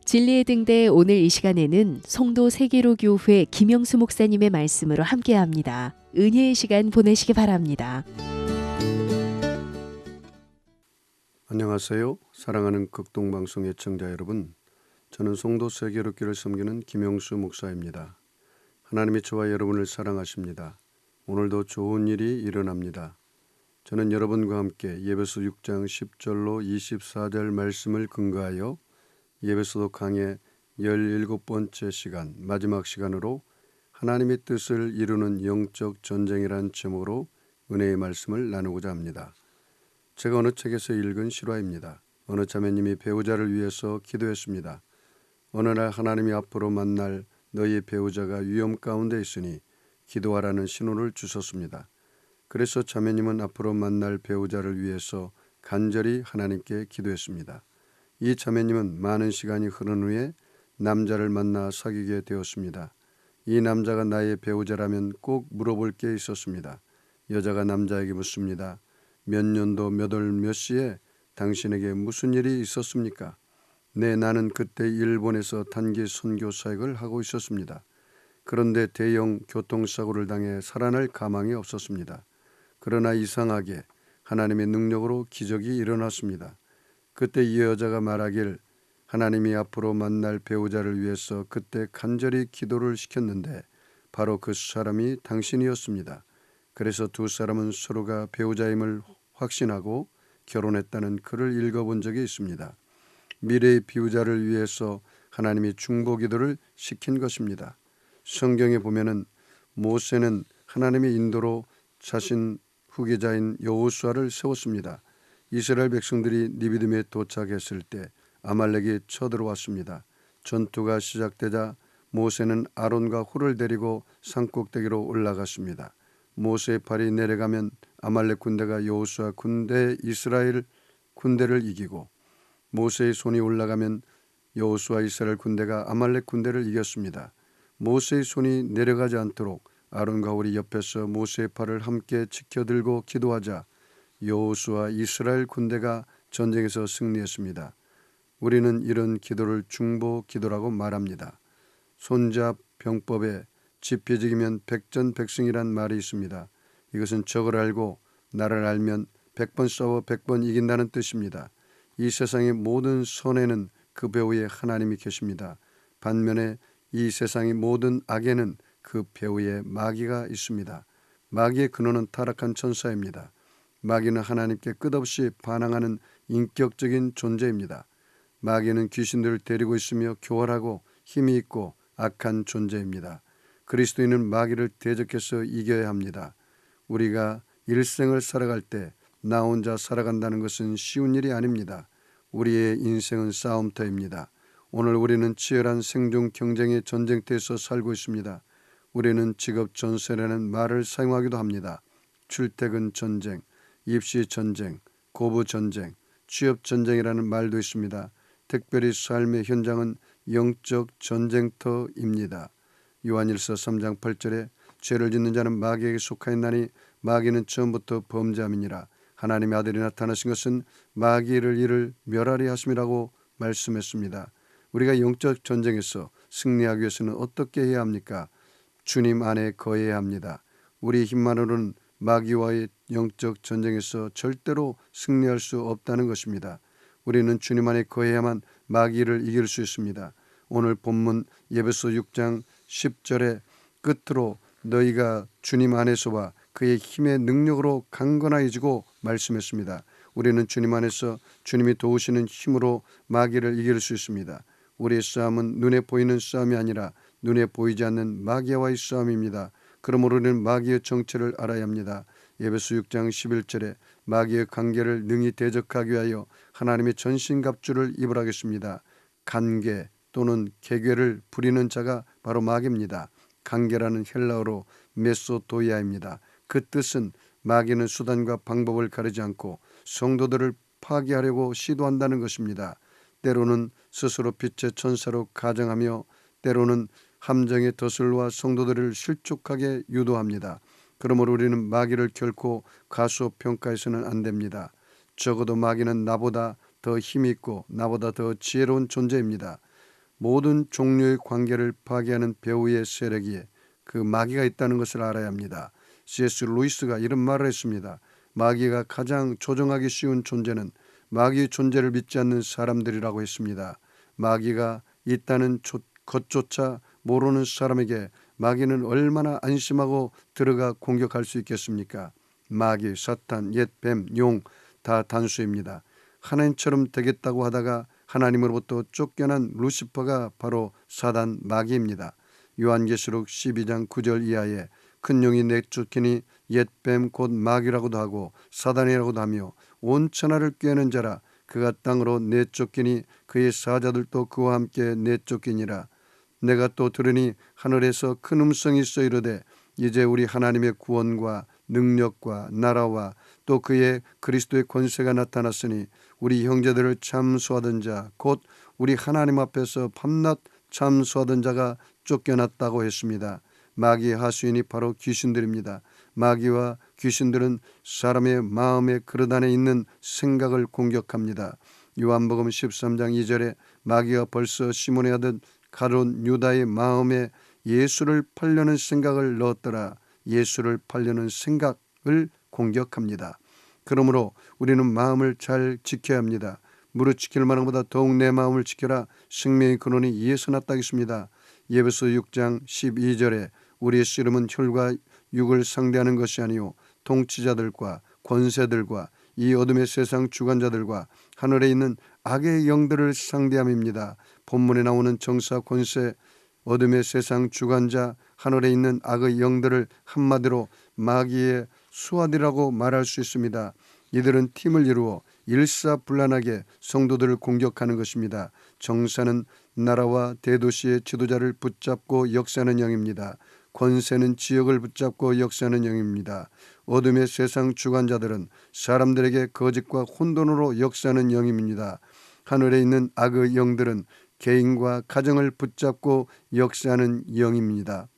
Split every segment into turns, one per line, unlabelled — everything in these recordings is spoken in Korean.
진리의 등대 오늘 이 시간에는 송도 세계로교회 김영수 목사님의 말씀으로 함께합니다. 은혜의 시간 보내시기 바랍니다.
안녕하세요. 사랑하는 극동방송 애청자 여러분. 저는 송도 세계로교를 섬기는 김영수 목사입니다. 하나님이 저와 여러분을 사랑하십니다. 오늘도 좋은 일이 일어납니다. 저는 여러분과 함께 예배소 6장 10절로 24절 말씀을 근거하여 예배소도 강의 17번째 시간, 마지막 시간으로 하나님의 뜻을 이루는 영적 전쟁이란 제목으로 은혜의 말씀을 나누고자 합니다. 제가 어느 책에서 읽은 실화입니다. 어느 자매님이 배우자를 위해서 기도했습니다. 어느 날 하나님이 앞으로 만날 너희의 배우자가 위험 가운데 있으니 기도하라는 신호를 주셨습니다. 그래서 자매님은 앞으로 만날 배우자를 위해서 간절히 하나님께 기도했습니다. 이 자매님은 많은 시간이 흐른 후에 남자를 만나 사귀게 되었습니다. 이 남자가 나의 배우자라면 꼭 물어볼 게 있었습니다. 여자가 남자에게 묻습니다. 몇 년도 몇 월 몇 시에 당신에게 무슨 일이 있었습니까? 네, 나는 그때 일본에서 단기 선교 사역을 하고 있었습니다. 그런데 대형 교통사고를 당해 살아날 가망이 없었습니다. 그러나 이상하게 하나님의 능력으로 기적이 일어났습니다. 그때 이 여자가 말하길 하나님이 앞으로 만날 배우자를 위해서 그때 간절히 기도를 시켰는데 바로 그 사람이 당신이었습니다. 그래서 두 사람은 서로가 배우자임을 확신하고 결혼했다는 글을 읽어본 적이 있습니다. 미래의 배우자를 위해서 하나님이 중보기도를 시킨 것입니다. 성경에 보면은 모세는 하나님의 인도로 자신 후계자인 여호수아를 세웠습니다. 이스라엘 백성들이 니비딤에 도착했을 때 아말렉이 쳐들어왔습니다. 전투가 시작되자 모세는 아론과 훌을 데리고 산꼭대기로 올라갔습니다. 모세의 팔이 내려가면 아말렉 군대가 여호수아 군대 이스라엘 군대를 이기고 모세의 손이 올라가면 여호수아 이스라엘 군대가 아말렉 군대를 이겼습니다. 모세의 손이 내려가지 않도록 아론과 훌이 옆에서 모세의 팔을 함께 지켜들고 기도하자 여호수아 이스라엘 군대가 전쟁에서 승리했습니다. 우리는 이런 기도를 중보 기도라고 말합니다. 손잡 병법에 지피지기면 백전백승이란 말이 있습니다. 이것은 적을 알고 나를 알면 100번 싸워 100번 이긴다는 뜻입니다. 이 세상의 모든 선에는 그 배후에 하나님이 계십니다. 반면에 이 세상의 모든 악에는 그 배후에 마귀가 있습니다. 마귀의 근원은 타락한 천사입니다. 마귀는 하나님께 끝없이 반항하는 인격적인 존재입니다. 마귀는 귀신들을 데리고 있으며 교활하고 힘이 있고 악한 존재입니다. 그리스도인은 마귀를 대적해서 이겨야 합니다. 우리가 일생을 살아갈 때 나 혼자 살아간다는 것은 쉬운 일이 아닙니다. 우리의 인생은 싸움터입니다. 오늘 우리는 치열한 생존 경쟁의 전쟁터에서 살고 있습니다. 우리는 직업 전세라는 말을 사용하기도 합니다. 출퇴근 전쟁, 입시 전쟁, 고부 전쟁, 취업 전쟁이라는 말도 있습니다. 특별히 삶의 현장은 영적 전쟁터입니다. 요한일서 3장 8절에 죄를 짓는 자는 마귀에게 속하였나니 마귀는 처음부터 범죄함이니라. 하나님의 아들이 나타나신 것은 마귀를 이를 멸하리 하심이라고 말씀했습니다. 우리가 영적 전쟁에서 승리하기 위해서는 어떻게 해야 합니까? 주님 안에 거해야 합니다. 우리 힘만으로는 마귀와의 영적 전쟁에서 절대로 승리할 수 없다는 것입니다. 우리는 주님 안에 거해야만 마귀를 이길 수 있습니다. 오늘 본문 예배소 6장 10절의 끝으로 너희가 주님 안에서와 그의 힘의 능력으로 강건하여지고 말씀했습니다. 우리는 주님 안에서 주님이 도우시는 힘으로 마귀를 이길 수 있습니다. 우리의 싸움은 눈에 보이는 싸움이 아니라 눈에 보이지 않는 마귀와의 싸움입니다. 그러므로 우리는 마귀의 정체를 알아야 합니다. 예배소 6장 11절에 마귀의 관계를 능히 대적하기 위하여 하나님의 전신갑주를 입으라겠습니다. 간계 또는 계괴를 부리는 자가 바로 마귀입니다. 간계라는 헬라어로 메소도이아입니다. 그 뜻은 마귀는 수단과 방법을 가리지 않고 성도들을 파괴하려고 시도한다는 것입니다. 때로는 스스로 빛의 천사로 가정하며 때로는 함정의 덫을와 성도들을 실족하게 유도합니다. 그러므로 우리는 마귀를 결코 과소평가해서는 안 됩니다. 적어도 마귀는 나보다 더 힘이 있고 나보다 더 지혜로운 존재입니다. 모든 종류의 관계를 파괴하는 배후의 세력이 그 마귀가 있다는 것을 알아야 합니다. C.S. 루이스가 이런 말을 했습니다. 마귀가 가장 조종하기 쉬운 존재는 마귀의 존재를 믿지 않는 사람들이라고 했습니다. 마귀가 있다는 것조차 모르는 사람에게 마귀는 얼마나 안심하고 들어가 공격할 수 있겠습니까? 마귀, 사탄, 옛 뱀, 용 다 단수입니다. 하나님처럼 되겠다고 하다가 하나님으로부터 쫓겨난 루시퍼가 바로 사단 마귀입니다. 요한계시록 12장 9절 이하에 큰 용이 내쫓기니 옛 뱀 곧 마귀라고도 하고 사단이라고도 하며 온 천하를 꾀는 자라. 그가 땅으로 내쫓기니 그의 사자들도 그와 함께 내쫓기니라. 내가 또 들으니 하늘에서 큰 음성이 있어 이르되 이제 우리 하나님의 구원과 능력과 나라와 또 그의 그리스도의 권세가 나타났으니 우리 형제들을 참수하던 자 곧 우리 하나님 앞에서 밤낮 참수하던 자가 쫓겨났다고 했습니다. 마귀의 하수인이 바로 귀신들입니다. 마귀와 귀신들은 사람의 마음의 그릇 안에 있는 생각을 공격합니다. 요한복음 13장 2절에 마귀가 벌써 시몬의 아들 가룟 유다의 마음에 예수를 팔려는 생각을 넣었더라. 예수를 팔려는 생각을 공격합니다. 그러므로 우리는 마음을 잘 지켜야 합니다. 무릇 지킬 만한 것보다 더욱 내 마음을 지켜라. 생명의 근원이 이에서 났다겠습니다. 에베소 6장 12절에 우리의 씨름은 혈과 육을 상대하는 것이 아니요 통치자들과 권세들과 이 어둠의 세상 주관자들과 하늘에 있는 악의 영들을 상대함입니다. 본문에 나오는 정사, 권세, 어둠의 세상 주관자, 하늘에 있는 악의 영들을 한마디로 마귀의 수하들이라고 말할 수 있습니다. 이들은 팀을 이루어 일사불란하게 성도들을 공격하는 것입니다. 정사는 나라와 대도시의 지도자를 붙잡고 역사하는 영입니다. 권세는 지역을 붙잡고 역사하는 영입니다. 어둠의 세상 주관자들은 사람들에게 거짓과 혼돈으로 역사하는 영입니다. 하늘에 있는 악의 영들은 개인과 가정을 붙잡고 역사하는 영입니다.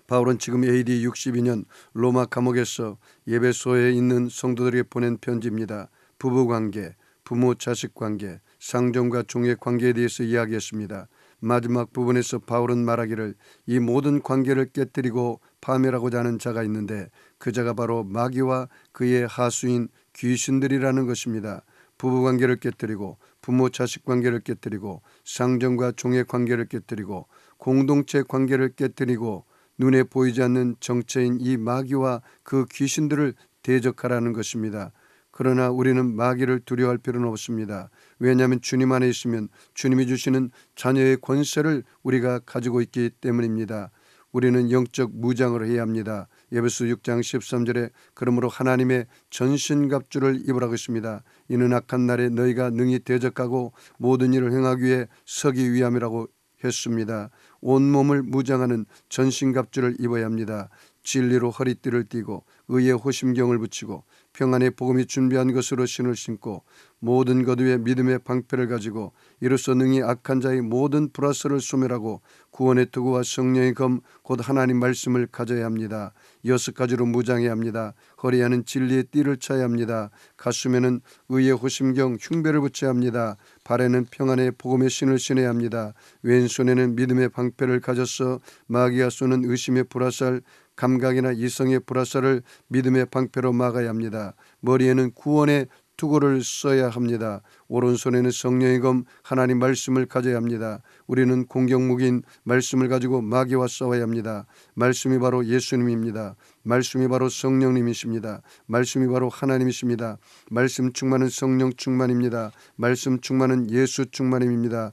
바울은 지금 AD 62년 로마 감옥에서 에베소에 있는 성도들에게 보낸 편지입니다. 부부관계, 부모-자식 관계, 상종과 종의 관계에 대해서 이야기했습니다. 마지막 부분에서 바울은 말하기를 이 모든 관계를 깨뜨리고 파멸하고자 하는 자가 있는데 그 자가 바로 마귀와 그의 하수인 귀신들이라는 것입니다. 부부관계를 깨뜨리고 부모-자식 관계를 깨뜨리고 상종과 종의 관계를 깨뜨리고 공동체 관계를 깨뜨리고 눈에 보이지 않는 정체인 이 마귀와 그 귀신들을 대적하라는 것입니다. 그러나 우리는 마귀를 두려워할 필요는 없습니다. 왜냐하면 주님 안에 있으면 주님이 주시는 자녀의 권세를 우리가 가지고 있기 때문입니다. 우리는 영적 무장을 해야 합니다. 에베소 6장 13절에 그러므로 하나님의 전신갑주를 입으라고 했습니다. 이는 악한 날에 너희가 능히 대적하고 모든 일을 행하기 위해 서기 위함이라고 했습니다. 온몸을 무장하는 전신갑주를 입어야 합니다. 진리로 허리띠를 띠고 의의 호심경을 붙이고 평안의 복음이 준비한 것으로 신을 신고 모든 것 위에 믿음의 방패를 가지고 이로써 능히 악한 자의 모든 불화설을 소멸하고 구원의 투구와 성령의 검 곧 하나님 말씀을 가져야 합니다. 6가지로 무장해야 합니다. 허리에는 진리의 띠를 차야 합니다. 가슴에는 의의 호심경 흉배를 붙여야 합니다. 발에는 평안의 복음의 신을 신어야 합니다. 왼손에는 믿음의 방패를 가져서 마귀가 쏘는 의심의 불화살 감각이나 이성의 불화살을 믿음의 방패로 막아야 합니다. 머리에는 구원의 투구를 써야 합니다. 오른손에는 성령의 검 하나님 말씀을 가져야 합니다. 우리는 공격무기인 말씀을 가지고 마귀와 싸워야 합니다. 말씀이 바로 예수님입니다. 말씀이 바로 성령님이십니다. 말씀이 바로 하나님이십니다. 말씀 충만은 성령 충만입니다. 말씀 충만은 예수 충만입니다.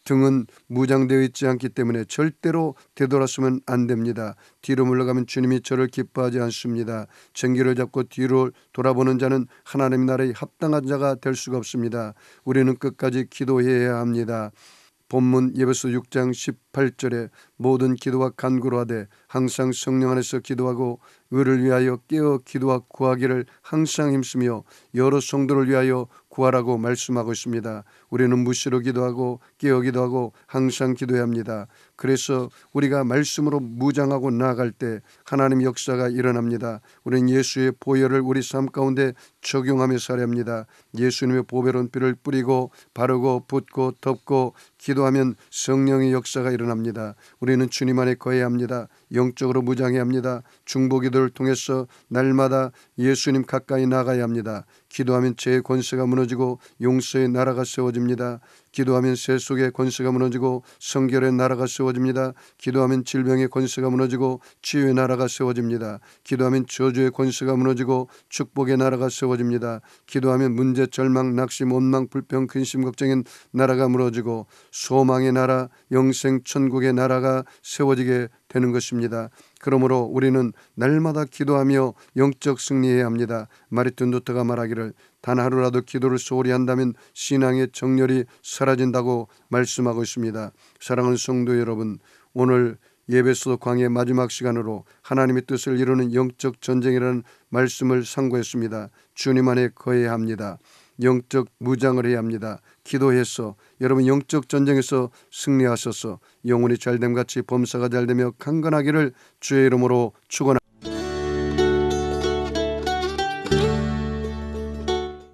등은 무장되어 있지 않기 때문에 절대로 되돌아서면 안 됩니다. 뒤로 물러가면 주님이 저를 기뻐하지 않습니다. 전기를 잡고 뒤로 돌아보는 자는 하나님 나라에 합당한 자가 될 수가 없습니다. 우리는 끝까지 기도해야 합니다. 본문 에베소 6장 28절에 모든 기도와 간구로 하되 항상 성령 안에서 기도하고 의를 위하여 깨어 기도와 구하기를 항상 힘쓰며 여러 성도를 위하여 구하라고 말씀하고 있습니다. 우리는 무시로 기도하고 깨어 기도하고 항상 기도해야 합니다. 그래서 우리가 말씀으로 무장하고 나아갈 때 하나님의 역사가 일어납니다. 우리는 예수의 보혈을 우리 삶 가운데 적용하며 살아야 합니다. 예수님의 보배로운 피를 뿌리고 바르고 붓고 덮고 기도하면 성령의 역사가 일어납니다. 우리는 주님 안에 거해야 합니다. 영적으로 무장해야 합니다. 중보기도를 통해서 날마다 예수님 가까이 나가야 합니다. 기도하면 죄의 권세가 무너지고 용서의 나라가 세워집니다. 기도하면 세속의 권세가 무너지고 성결의 나라가 세워집니다. 기도하면 질병의 권세가 무너지고 치유의 나라가 세워집니다. 기도하면 저주의 권세가 무너지고 축복의 나라가 세워집니다. 기도하면 문제, 절망, 낙심, 원망, 불평, 근심, 걱정의 나라가 무너지고 소망의 나라, 영생 천국의 나라가 세워지게 되는 것입니다. 그러므로 우리는 날마다 기도하며 영적 승리해야 합니다. 마르틴 루터가 말하기를 단 하루라도 기도를 소홀히 한다면 신앙의 정열이 사라진다고 말씀하고 있습니다. 사랑하는 성도 여러분, 오늘 예배소 강의 마지막 시간으로 하나님의 뜻을 이루는 영적 전쟁이라는 말씀을 상고했습니다. 주님 안에 거해야 합니다. 영적 무장을 해야 합니다. 기도해서 여러분 영적 전쟁에서 승리하셔서 영혼이 잘됨같이 범사가 잘되며 강건하기를 주의 이름으로 축원합니다.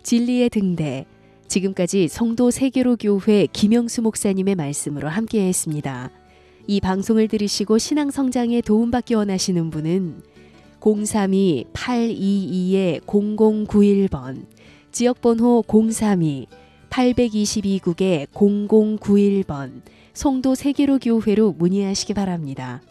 진리의 등대, 지금까지 성도 세계로 교회 김영수 목사님의 말씀으로 함께했습니다. 이 방송을 들으시고 신앙 성장에 도움받기 원하시는 분은 032-822-0091번, 지역번호 032-822국에 0091번, 성도 세계로 교회로 문의하시기 바랍니다.